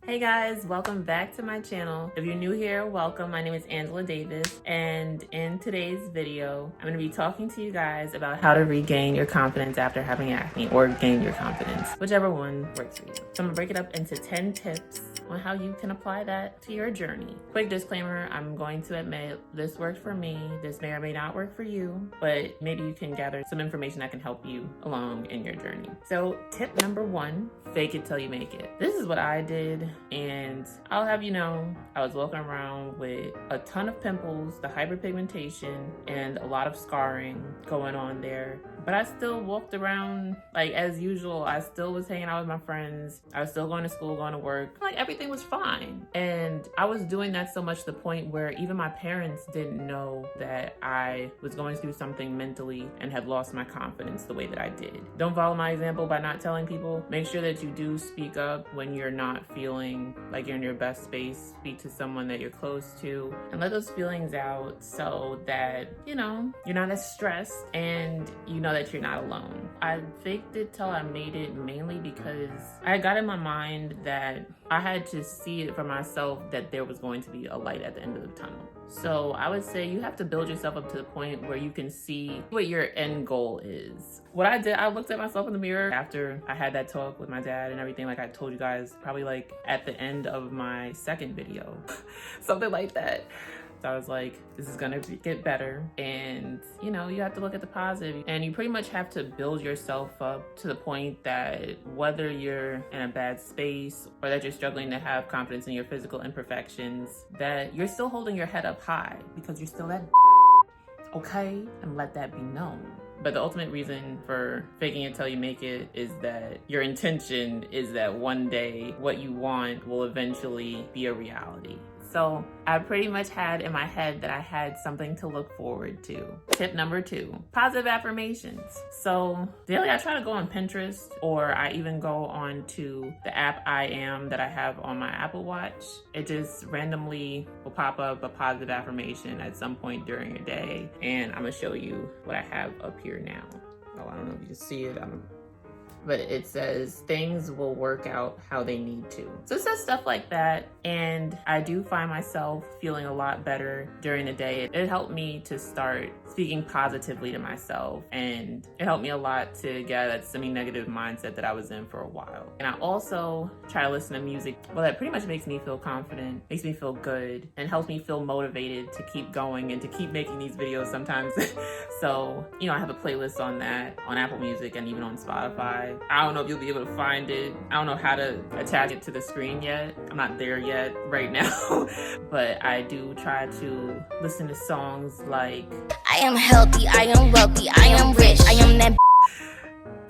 Hey guys, welcome back to my channel. If you're new here, welcome. My name is Angela Davis, and in today's video, I'm going to be talking to you guys about how to regain your confidence after having acne, or gain your confidence, whichever one works for you. So I'm going to break it up into 10 tips on how you can apply that to your journey. Quick disclaimer, I'm going to admit this worked for me. This may or may not work for you, but maybe you can gather some information that can help you along in your journey. So tip number 1, fake it till you make it. This is what I did, and I'll have you know, I was walking around with a ton of pimples, the hyperpigmentation, and a lot of scarring going on there. But I still walked around like as usual. I still was hanging out with my friends. I was still going to school, going to work. Like everything was fine. And I was doing that so much to the point where even my parents didn't know that I was going through something mentally and had lost my confidence the way that I did. Don't follow my example by not telling people. Make sure that you do speak up when you're not feeling like you're in your best space. Speak to someone that you're close to and let those feelings out so that, you know, you're not as stressed and you know that you're not alone. I faked it till I made it mainly because I got in my mind that I had to see it for myself that there was going to be a light at the end of the tunnel. So I would say you have to build yourself up to the point where you can see what your end goal is. What I did, I looked at myself in the mirror after I had that talk with my dad and everything, like I told you guys, probably like at the end of my second video, something like that. So I was like, this is gonna get better. And you know, you have to look at the positive, and you pretty much have to build yourself up to the point that whether you're in a bad space or that you're struggling to have confidence in your physical imperfections, that you're still holding your head up high because you're still that okay? And let that be known. But the ultimate reason for faking it till you make it is that your intention is that one day what you want will eventually be a reality. So I pretty much had in my head that I had something to look forward to. Tip number 2, positive affirmations. So daily I try to go on Pinterest, or I even go on to the app I Am that I have on my Apple Watch. It just randomly will pop up a positive affirmation at some point during a day. And I'm gonna show you what I have up here now. Oh, I don't know if you can see it. But it says things will work out how they need to. So it says stuff like that, and I do find myself feeling a lot better during the day. It helped me to start speaking positively to myself, and it helped me a lot to get that semi-negative mindset that I was in for a while. And I also try to listen to music, well, that pretty much makes me feel confident, makes me feel good, and helps me feel motivated to keep going and to keep making these videos sometimes. So, you know, I have a playlist on that, on Apple Music and even on Spotify. I don't know if you'll be able to find it. I don't know how to attach it to the screen yet. I'm not there yet right now. But I do try to listen to songs like I am healthy, I am wealthy, I am rich, I am that.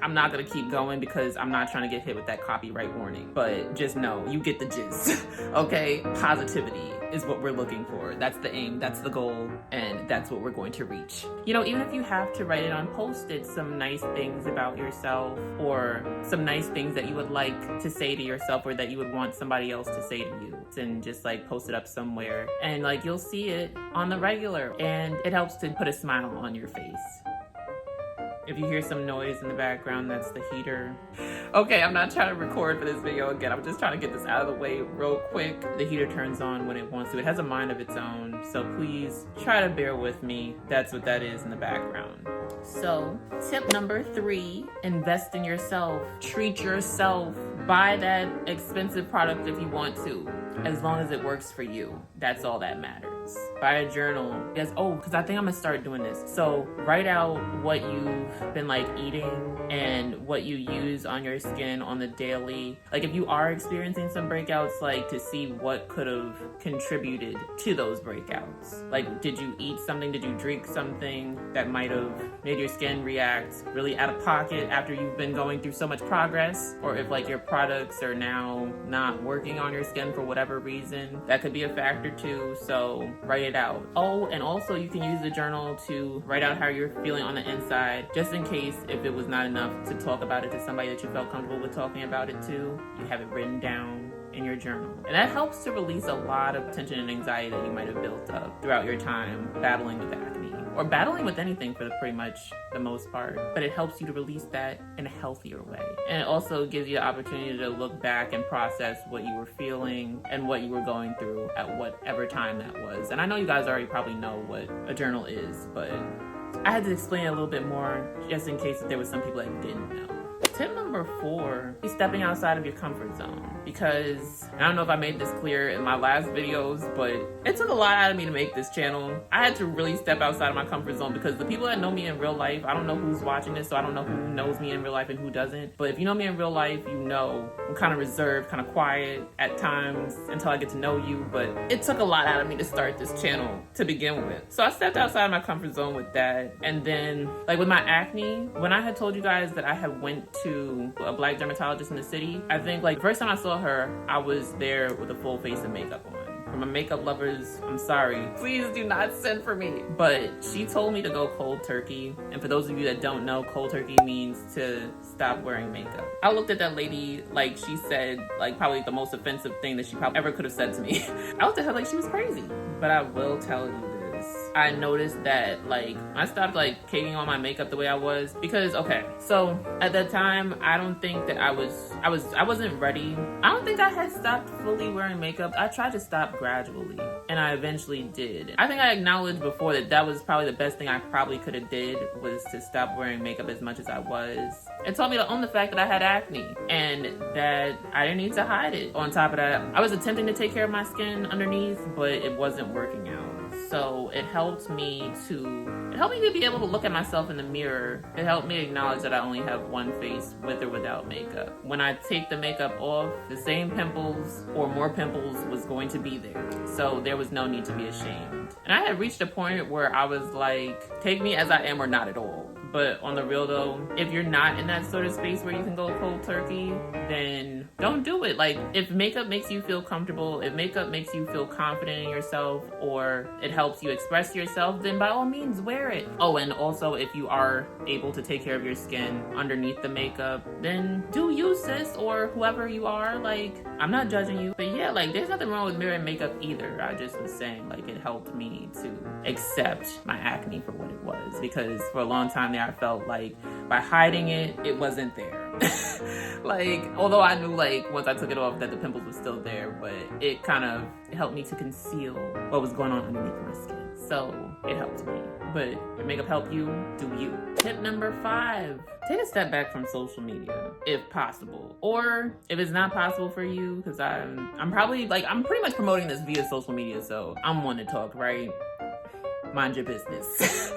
I'm not gonna keep going because I'm not trying to get hit with that copyright warning, but just know, you get the gist, okay? Positivity is what we're looking for. That's the aim, that's the goal, and that's what we're going to reach. You know, even if you have to write it on Post-it, some nice things about yourself, or some nice things that you would like to say to yourself, or that you would want somebody else to say to you, and just like post it up somewhere, and like you'll see it on the regular, and it helps to put a smile on your face. If you hear some noise in the background, that's the heater. Okay, I'm not trying to record for this video again. I'm just trying to get this out of the way real quick. The heater turns on when it wants to. It has a mind of its own, so please try to bear with me. That's what that is in the background. So, tip number 3, invest in yourself. Treat yourself. Buy that expensive product if you want to, as long as it works for you. That's all that matters. Buy a journal. Because I think I'm gonna start doing this. So write out what you've been like eating and what you use on your skin on the daily. Like if you are experiencing some breakouts, like to see what could have contributed to those breakouts. Like, did you eat something? Did you drink something that might have made your skin react really out of pocket after you've been going through so much progress? Or if like your products are now not working on your skin for whatever reason, that could be a factor too. So write it out. Oh, and also you can use the journal to write out how you're feeling on the inside, just in case if it was not enough to talk about it to somebody that you felt comfortable with talking about it to, you have it written down in your journal. And that helps to release a lot of tension and anxiety that you might have built up throughout your time battling with acne. or battling with anything for pretty much the most part, but it helps you to release that in a healthier way. And it also gives you the opportunity to look back and process what you were feeling and what you were going through at whatever time that was. And I know you guys already probably know what a journal is, but I had to explain it a little bit more just in case that there was some people that didn't know. Tip number 4 is stepping outside of your comfort zone, because I don't know if I made this clear in my last videos, but it took a lot out of me to make this channel. I had to really step outside of my comfort zone because the people that know me in real life, I don't know who's watching this, so I don't know who knows me in real life and who doesn't, but if you know me in real life, you know I'm kind of reserved, kind of quiet at times until I get to know you, but it took a lot out of me to start this channel to begin with. So I stepped outside of my comfort zone with that. And then like with my acne, when I had told you guys that I had went to a black dermatologist in the city, I think like the first time I saw her, I was there with a full face of makeup on. For my makeup lovers, I'm sorry. Please do not send for me. But she told me to go cold turkey. And for those of you that don't know, cold turkey means to stop wearing makeup. I looked at that lady like she said like probably the most offensive thing that she probably ever could have said to me. I looked at her like she was crazy. But I will tell you, I noticed that like I stopped like caking on my makeup the way I was, because okay, so at that time I don't think that I wasn't ready. I don't think I had stopped fully wearing makeup. I tried to stop gradually and I eventually did. I think I acknowledged before that that was probably the best thing I probably could have did, was to stop wearing makeup as much as I was. It taught me to own the fact that I had acne and that I didn't need to hide it. On top of that, I was attempting to take care of my skin underneath, but it wasn't working out. So it helped me to be able to look at myself in the mirror. It helped me acknowledge that I only have one face, with or without makeup. When I take the makeup off, the same pimples or more pimples was going to be there. So there was no need to be ashamed. And I had reached a point where I was like, take me as I am or not at all. But on the real though, if you're not in that sort of space where you can go cold turkey, then don't do it. Like if makeup makes you feel comfortable, if makeup makes you feel confident in yourself, or it helps you express yourself, then by all means wear it. Oh, and also if you are able to take care of your skin underneath the makeup, then do you, sis, or whoever you are. Like, I'm not judging you. But yeah, like there's nothing wrong with wearing makeup either. I just was saying like it helped me to accept my acne for what it was, because for a long time there I felt like by hiding it, it wasn't there. Like, although I knew like once I took it off that the pimples were still there, but it kind of helped me to conceal what was going on underneath my skin. So it helped me. But if makeup help you, do you. Tip number 5, take a step back from social media if possible. Or if it's not possible for you, because I'm probably like, I'm pretty much promoting this via social media, so I'm one to talk, right? Mind your business.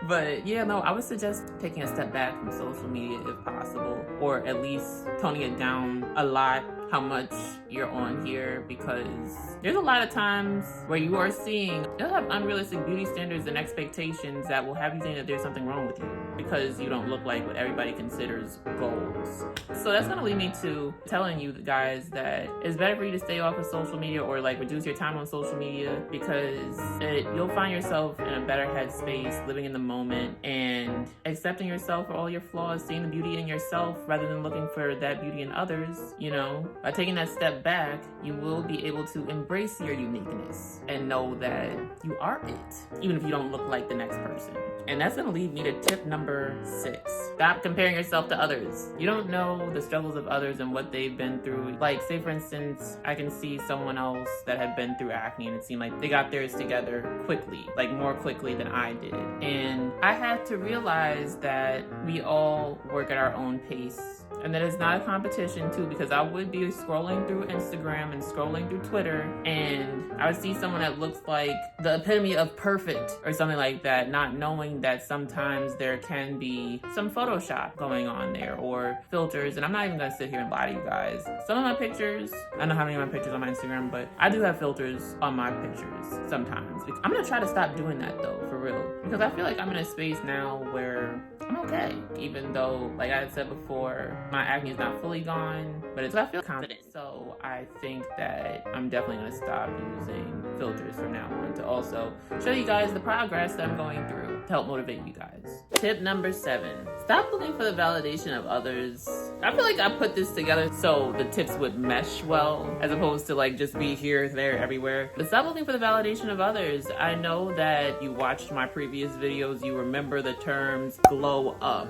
But yeah, no, I would suggest taking a step back from social media if possible, or at least toning it down a lot how much you're on here, because there's a lot of times where you are seeing, you'll have unrealistic beauty standards and expectations that will have you think that there's something wrong with you because you don't look like what everybody considers goals. So that's gonna lead me to telling you guys that it's better for you to stay off of social media, or like reduce your time on social media, because you'll find yourself in a better headspace, living in the moment and accepting yourself for all your flaws, seeing the beauty in yourself rather than looking for that beauty in others. You know, by taking that step back, you will be able to embrace your uniqueness and know that you are it, even if you don't look like the next person. And that's gonna lead me to tip number 6. Stop comparing yourself to others. You don't know the struggles of others and what they've been through. Like, say for instance, I can see someone else that had been through acne and it seemed like they got theirs together quickly, like more quickly than I did. And I had to realize that we all work at our own pace, and that it's not a competition too, because I would be scrolling through Instagram and scrolling through Twitter, and I would see someone that looks like the epitome of perfect or something like that, not knowing that sometimes there can be some Photoshop going on there or filters. And I'm not even gonna sit here and lie to you guys. Some of my pictures, I don't know how many of my pictures on my Instagram, but I do have filters on my pictures sometimes. I'm gonna try to stop doing that though, for real, because I feel like I'm in a space now where I'm okay, even though, like I had said before, my acne is not fully gone, but I feel confident. So I think that I'm definitely gonna stop using filters from now on, to also show you guys the progress that I'm going through to help motivate you guys. Tip number 7, stop looking for the validation of others I feel like I put this together so the tips would mesh well, as opposed to like just be here, there, everywhere. But stop looking for the validation of others. I know that you watched my previous videos, you remember the terms glow up.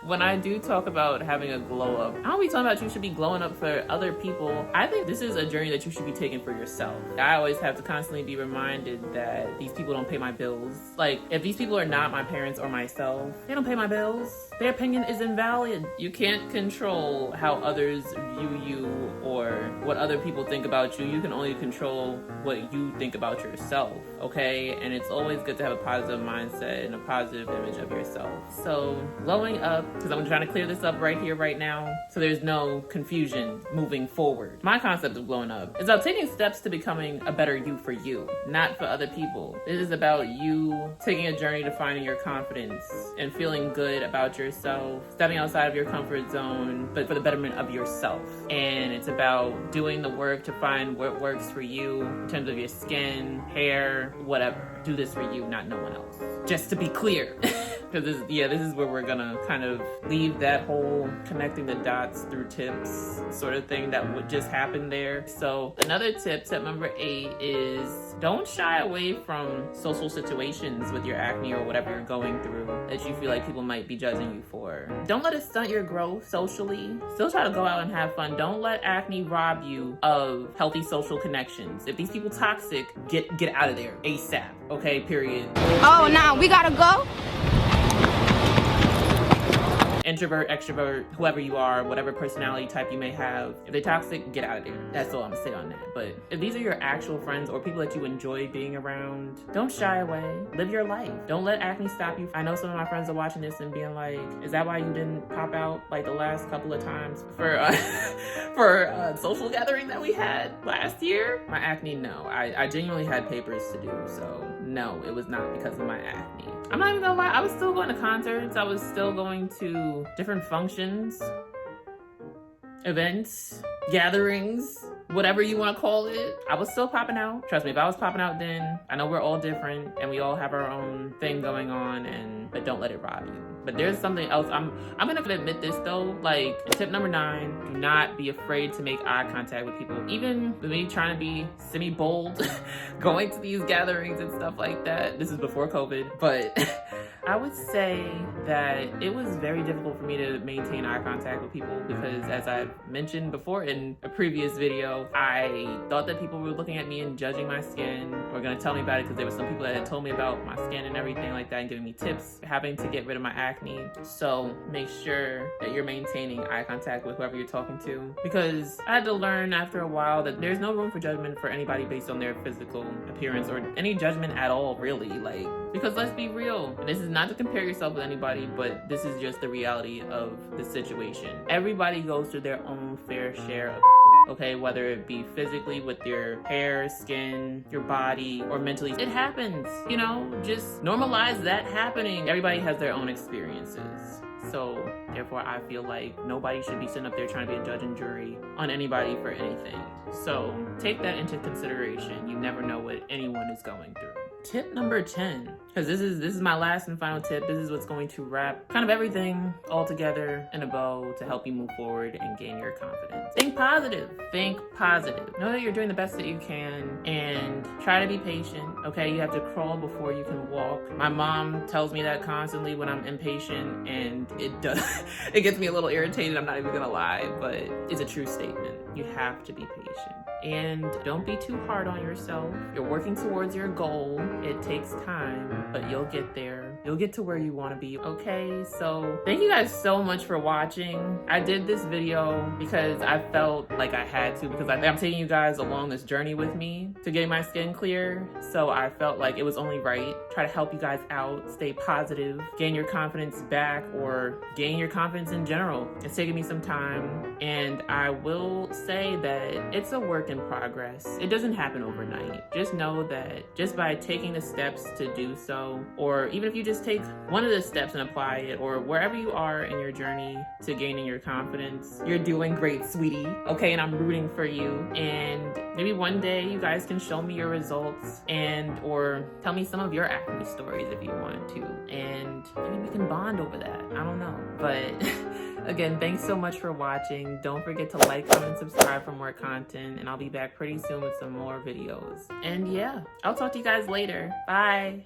When I do talk about having a glow up, I don't be talking about you should be glowing up for other people. I think this is a journey that you should be taking for yourself. I always have to constantly be reminded that these people don't pay my bills. Like, if these people are not my parents or myself, they don't pay my bills. Their opinion is invalid. You can't control how others view you or what other people think about you. You can only control what you think about yourself, okay? And it's always good to have a positive mindset and a positive image of yourself. So, glowing up, because I'm trying to clear this up right here, right now, so there's no confusion moving forward. My concept of glowing up is about taking steps to becoming a better you for you, not for other people. It is about you taking a journey to finding your confidence and feeling good about yourself, stepping outside of your comfort zone, but for the betterment of yourself. And it's about doing the work to find what works for you in terms of your skin, hair, whatever. Do this for you, not no one else. Just to be clear. Because this is where we're gonna kind of leave that whole connecting the dots through tips sort of thing that would just happen there. So another tip number 8, is don't shy away from social situations with your acne or whatever you're going through that you feel like people might be judging you for. Don't let it stunt your growth socially. Still try to go out and have fun. Don't let acne rob you of healthy social connections. If these people toxic, get out of there ASAP. Okay, period. Oh, now we gotta go? Introvert, extrovert, whoever you are, whatever personality type you may have, if they're toxic, get out of there. That's all I'm gonna say on that. But if these are your actual friends or people that you enjoy being around, don't shy away. Live your life. Don't let acne stop you. I know some of my friends are watching this and being like, is that why you didn't pop out like the last couple of times for a social gathering that we had last year? My acne, no. I genuinely had papers to do, so no, it was not because of my acne. I'm not even gonna lie, I was still going to concerts. I was still going to different functions, events, gatherings, whatever you want to call it. I was still popping out. Trust me, if I was popping out then, I know we're all different and we all have our own thing going on, but don't let it rob you. But there's something else. I'm gonna admit this though. Like, tip number 9, do not be afraid to make eye contact with people. Even with me trying to be semi-bold, going to these gatherings and stuff like that. This is before COVID, but I would say that it was very difficult for me to maintain eye contact with people because, as I've mentioned before in a previous video, I thought that people were looking at me and judging my skin or gonna tell me about it because there were some people that had told me about my skin and everything like that and giving me tips, having to get rid of my acne. So make sure that you're maintaining eye contact with whoever you're talking to, because I had to learn after a while that there's no room for judgment for anybody based on their physical appearance or any judgment at all, really. Like, because let's be real, this is not to compare yourself with anybody, but this is just the reality of the situation. Everybody goes through their own fair share of okay, whether it be physically with your hair, skin, your body, or mentally. It happens, you know, just normalize that happening. Everybody has their own experiences. So therefore, I feel like nobody should be sitting up there trying to be a judge and jury on anybody for anything. So take that into consideration. You never know what anyone is going through. Tip number 10, because this is my last and final tip. This is what's going to wrap kind of everything all together in a bow to help you move forward and gain your confidence. Think positive. Think positive. Know that you're doing the best that you can and try to be patient. Okay, you have to crawl before you can walk. My mom tells me that constantly when I'm impatient, and it does. It gets me a little irritated. I'm not even gonna lie, but it's a true statement. You have to be patient. And don't be too hard on yourself. You're working towards your goal. It takes time, but you'll get there. You'll get to where you want to be, okay? So thank you guys so much for watching. I did this video because I felt like I had to, because I'm taking you guys along this journey with me to getting my skin clear. So I felt like it was only right. Try to help you guys out, stay positive, gain your confidence back, or gain your confidence in general. It's taken me some time, and I will say that it's a work in progress. It doesn't happen overnight. Just know that just by taking the steps to do so, or even if you just just take one of the steps and apply it, or wherever you are in your journey to gaining your confidence, you're doing great, sweetie. Okay, and I'm rooting for you. And maybe one day you guys can show me your results or tell me some of your acne stories if you want to. And maybe we can bond over that. I don't know. But again, thanks so much for watching. Don't forget to like, comment, subscribe for more content. And I'll be back pretty soon with some more videos. And yeah, I'll talk to you guys later. Bye.